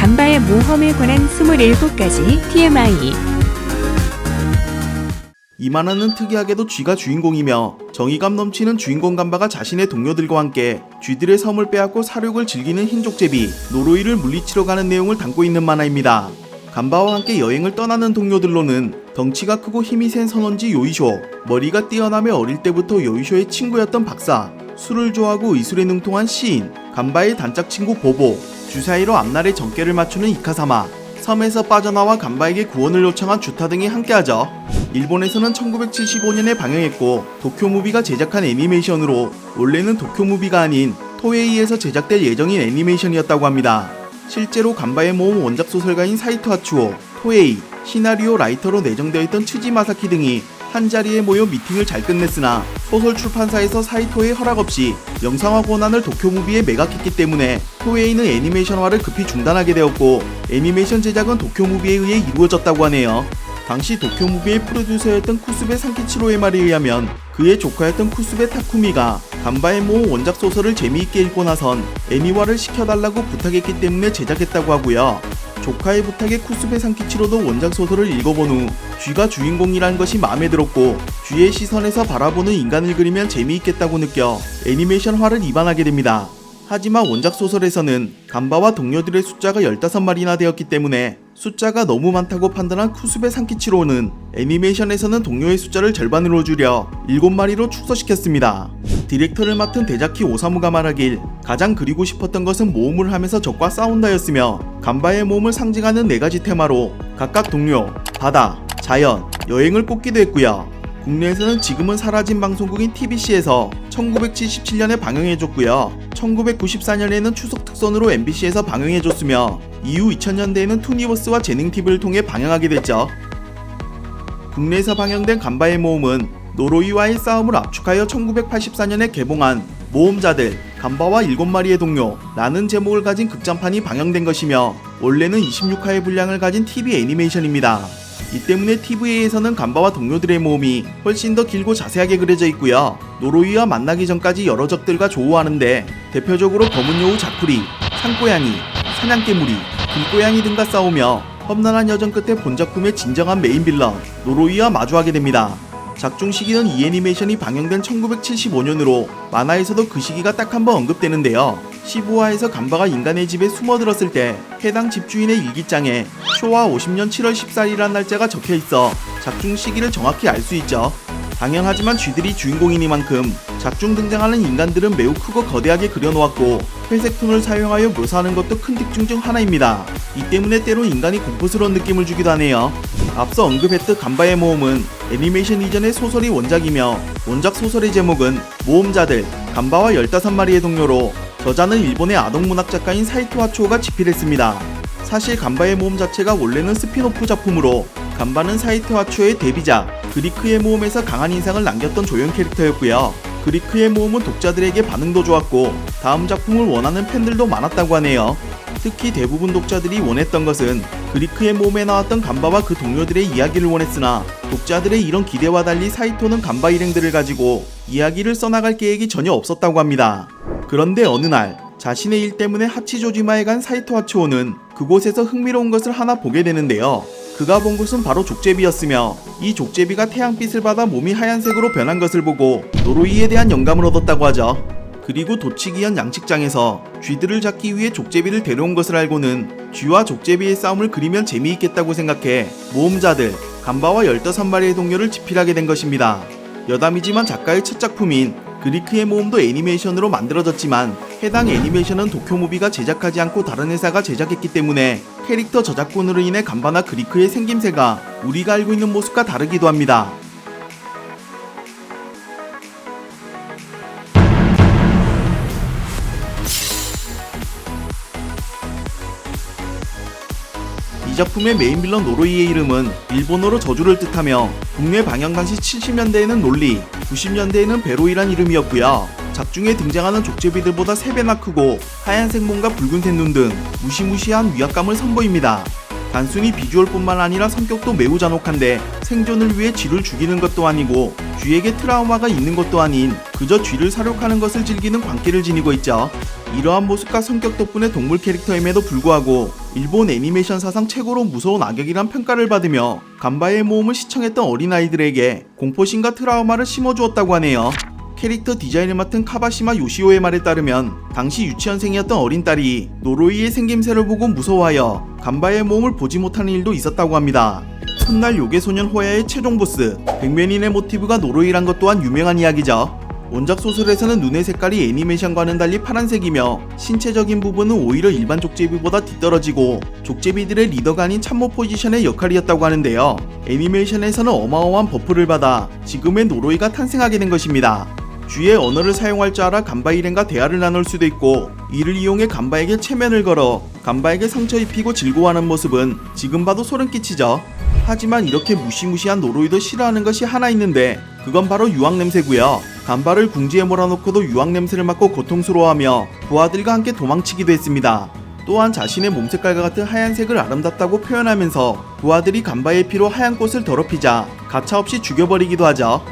간바의 모험에 관한 27가지 TMI. 이만하는 특이하게도 쥐가 주인공이며 정의감 넘치는 주인공 간바가 자신의 동료들과 함께 쥐들의 섬을 빼앗고 사륙을 즐기는 흰족제비 노로이를 물리치러 가는 내용을 담고 있는 만화입니다. 간바와 함께 여행을 떠나는 동료들로는 덩치가 크고 힘이 센 선원지 요이쇼, 머리가 뛰어나며 어릴 때부터 요이쇼의 친구였던 박사, 술을 좋아하고 의술에 능통한 시인, 간바의 단짝 친구 보보, 주사위로 앞날의 정계를 맞추는 이카사마, 섬에서 빠져나와 간바에게 구원을 요청한 주타 등이 함께하죠. 일본에서는 1975년에 방영했고 도쿄무비가 제작한 애니메이션으로 원래는 도쿄무비가 아닌 토에이에서 제작될 예정인 애니메이션이었다고 합니다. 실제로 간바의 모험 원작 소설가인 사이토 하츠오, 토에이, 시나리오 라이터로 내정되어 있던 츠지 마사키 등이 한자리에 모여 미팅을 잘 끝냈으나 소설 출판사에서 사이토의 허락 없이 영상화 권한을 도쿄무비에 매각했기 때문에 토에이는 애니메이션화를 급히 중단하게 되었고 애니메이션 제작은 도쿄무비에 의해 이루어졌다고 하네요. 당시 도쿄무비의 프로듀서였던 쿠스베 산키치로의 말에 의하면 그의 조카였던 쿠스베 타쿠미가 간바의 모험 원작 소설을 재미있게 읽고 나선 애니화를 시켜달라고 부탁했기 때문에 제작했다고 하고요. 조카의 부탁에 쿠스베 산키치로도 원작 소설을 읽어본 후 쥐가 주인공이라는 것이 마음에 들었고 쥐의 시선에서 바라보는 인간을 그리면 재미있겠다고 느껴 애니메이션화를 입안하게 됩니다. 하지만 원작 소설에서는 간바와 동료들의 숫자가 15마리나 되었기 때문에 숫자가 너무 많다고 판단한 쿠스베 산키치로는 애니메이션에서는 동료의 숫자를 절반으로 줄여 7마리로 축소시켰습니다. 디렉터를 맡은 데자키 오사무가 말하길 가장 그리고 싶었던 것은 모험을 하면서 적과 싸운다였으며 간바의 모험을 상징하는 4가지 테마로 각각 동료, 바다, 자연, 여행을 꼽기도 했고요. 국내에서는 지금은 사라진 방송국인 TBC에서 1977년에 방영해줬고요. 1994년에는 추석 특선으로 MBC에서 방영해줬으며 이후 2000년대에는 투니버스와 재능TV를 통해 방영하게 됐죠. 국내에서 방영된 간바의 모험은 노로이와의 싸움을 압축하여 1984년에 개봉한 모험자들, 간바와 7마리의 동료 라는 제목을 가진 극장판이 방영된 것이며 원래는 26화의 분량을 가진 TV 애니메이션입니다. 이 때문에 TV에서는 간바와 동료들의 모험이 훨씬 더 길고 자세하게 그려져 있고요. 노로이와 만나기 전까지 여러 적들과 조우하는데 대표적으로 검은 여우 자쿠리, 산고양이, 사냥개구리, 길고양이 등과 싸우며 험난한 여정 끝에 본 작품의 진정한 메인 빌런 노로이와 마주하게 됩니다. 작중 시기는 이 애니메이션이 방영된 1975년으로 만화에서도 그 시기가 딱 한 번 언급되는데요. 15화에서 간바가 인간의 집에 숨어들었을 때 해당 집주인의 일기장에 쇼와 50년 7월 14일이라는 날짜가 적혀있어 작중 시기를 정확히 알 수 있죠. 당연하지만 쥐들이 주인공이니만큼 작중 등장하는 인간들은 매우 크고 거대하게 그려놓았고 회색 톤을 사용하여 묘사하는 것도 큰 특징 중 하나입니다. 이 때문에 때로 인간이 공포스러운 느낌을 주기도 하네요. 앞서 언급했듯 간바의 모험은 애니메이션 이전의 소설이 원작이며 원작 소설의 제목은 모험자들, 간바와 15마리의 동료로 저자는 일본의 아동문학 작가인 사이토 하츠오가 집필했습니다. 사실 간바의 모험 자체가 원래는 스피노프 작품으로 간바는 사이토 하츠오의 데뷔작 그리크의 모험에서 강한 인상을 남겼던 조연 캐릭터였고요. 그리크의 모험은 독자들에게 반응도 좋았고 다음 작품을 원하는 팬들도 많았다고 하네요. 특히 대부분 독자들이 원했던 것은 그리크의 모험에 나왔던 간바와 그 동료들의 이야기를 원했으나 독자들의 이런 기대와 달리 사이토는 간바 일행들을 가지고 이야기를 써나갈 계획이 전혀 없었다고 합니다. 그런데 어느 날 자신의 일 때문에 하치조지마에 간 사이토 하츠오는 그곳에서 흥미로운 것을 하나 보게 되는데요. 그가 본 것은 바로 족제비였으며 이 족제비가 태양빛을 받아 몸이 하얀색으로 변한 것을 보고 노로이에 대한 영감을 얻었다고 하죠. 그리고 도치기현 양식장에서 쥐들을 잡기 위해 족제비를 데려온 것을 알고는 쥐와 족제비의 싸움을 그리면 재미있겠다고 생각해 모험자들, 간바와 15마리의 동료를 집필하게 된 것입니다. 여담이지만 작가의 첫 작품인 그리크의 모험도 애니메이션으로 만들어졌지만 해당 애니메이션은 도쿄무비가 제작하지 않고 다른 회사가 제작했기 때문에 캐릭터 저작권으로 인해 간바나 그리크의 생김새가 우리가 알고 있는 모습과 다르기도 합니다. 이 작품의 메인 빌런 노로이의 이름은 일본어로 저주를 뜻하며 국내 방영 당시 70년대에는 롤리, 90년대에는 베로이란 이름이었고요. 작중에 등장하는 족제비들보다 3배나 크고 하얀색 몸과 붉은색 눈 등 무시무시한 위압감을 선보입니다. 단순히 비주얼뿐만 아니라 성격도 매우 잔혹한데 생존을 위해 쥐를 죽이는 것도 아니고 쥐에게 트라우마가 있는 것도 아닌 그저 쥐를 사육하는 것을 즐기는 광기를 지니고 있죠. 이러한 모습과 성격 덕분에 동물 캐릭터임에도 불구하고 일본 애니메이션 사상 최고로 무서운 악역이란 평가를 받으며 간바의 모험을 시청했던 어린아이들에게 공포심과 트라우마를 심어주었다고 하네요. 캐릭터 디자인을 맡은 카바시마 요시오의 말에 따르면 당시 유치원생이었던 어린 딸이 노로이의 생김새를 보고 무서워하여 간바의 모험을 보지 못하는 일도 있었다고 합니다. 훗날 요괴소년 호야의 최종 보스 백면인의 모티브가 노로이란 것 또한 유명한 이야기죠. 원작 소설에서는 눈의 색깔이 애니메이션과는 달리 파란색이며 신체적인 부분은 오히려 일반 족제비보다 뒤떨어지고 족제비들의 리더가 아닌 참모 포지션의 역할이었다고 하는데요. 애니메이션에서는 어마어마한 버프를 받아 지금의 노로이가 탄생하게 된 것입니다. 쥐의 언어를 사용할 줄 알아 간바 일행과 대화를 나눌 수도 있고 이를 이용해 간바에게 체면을 걸어 간바에게 상처 입히고 즐거워하는 모습은 지금 봐도 소름 끼치죠. 하지만 이렇게 무시무시한 노로이도 싫어하는 것이 하나 있는데 그건 바로 유황 냄새고요. 간바를 궁지에 몰아놓고도 유황 냄새를 맡고 고통스러워하며 부하들과 함께 도망치기도 했습니다. 또한 자신의 몸색깔과 같은 하얀색을 아름답다고 표현하면서 부하들이 간바의 피로 하얀 꽃을 더럽히자 가차없이 죽여버리기도 하죠.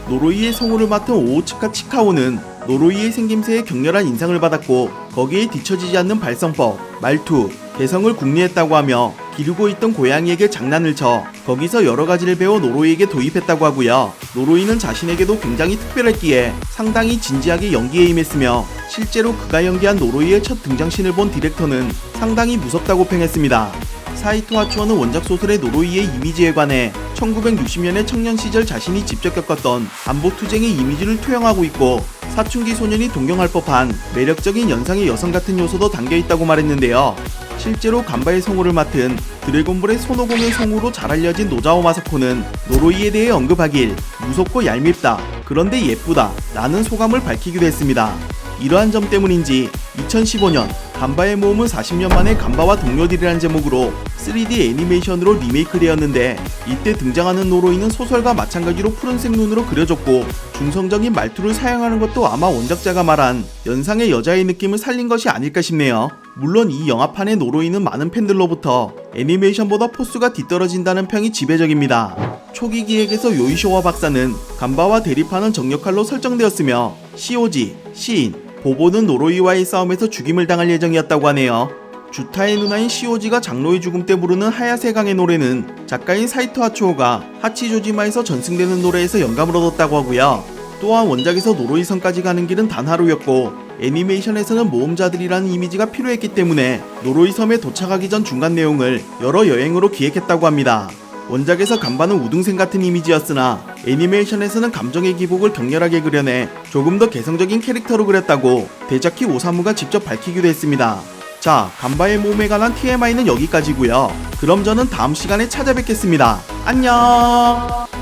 노로이의 성우를 맡은 오오츠카 치카오는 노로이의 생김새에 격렬한 인상을 받았고 거기에 뒤처지지 않는 발성법, 말투, 개성을 궁리했다고 하며 기르고 있던 고양이에게 장난을 쳐 거기서 여러가지를 배워 노로이에게 도입했다고 하고요. 노로이는 자신에게도 굉장히 특별했기에 상당히 진지하게 연기에 임했으며 실제로 그가 연기한 노로이의 첫 등장신을 본 디렉터는 상당히 무섭다고 평했습니다. 사이토 하츠오는 원작 소설의 노로이의 이미지에 관해 1960년의 청년 시절 자신이 직접 겪었던 안보투쟁의 이미지를 투영하고 있고 사춘기 소년이 동경할 법한 매력적인 연상의 여성 같은 요소도 담겨있다고 말했는데요. 실제로 간바의 성우를 맡은 드래곤볼의 손오공의 성우로 잘 알려진 노자오 마사코는 노로이에 대해 언급하길 무섭고 얄밉다, 그런데 예쁘다 라는 소감을 밝히기도 했습니다. 이러한 점 때문인지 2015년 간바의 모험은 40년 만에 간바와 동료들이라는 제목으로 3D 애니메이션으로 리메이크 되었는데 이때 등장하는 노로이는 소설과 마찬가지로 푸른색 눈으로 그려졌고 중성적인 말투를 사용하는 것도 아마 원작자가 말한 연상의 여자의 느낌을 살린 것이 아닐까 싶네요. 물론 이 영화판의 노로이는 많은 팬들로부터 애니메이션보다 포스가 뒤떨어진다는 평이 지배적입니다. 초기 기획에서 요이쇼와 박사는 간바와 대립하는 정역할로 설정되었으며 시오지, 시인, 보보는 노로이와의 싸움에서 죽임을 당할 예정이었다고 하네요. 주타의 누나인 시오지가 장로의 죽음 때 부르는 하야세 강의 노래는 작가인 사이토 하츠오가 하치조지마에서 전승되는 노래에서 영감을 얻었다고 하고요. 또한 원작에서 노로이성까지 가는 길은 단하루였고 애니메이션에서는 모험자들이라는 이미지가 필요했기 때문에 노로이섬에 도착하기 전 중간 내용을 여러 여행으로 기획했다고 합니다. 원작에서 간바는 우등생 같은 이미지였으나 애니메이션에서는 감정의 기복을 격렬하게 그려내 조금 더 개성적인 캐릭터로 그렸다고 데자키 오사무가 직접 밝히기도 했습니다. 자, 간바의 몸에 관한 TMI는 여기까지고요. 그럼 저는 다음 시간에 찾아뵙겠습니다. 안녕!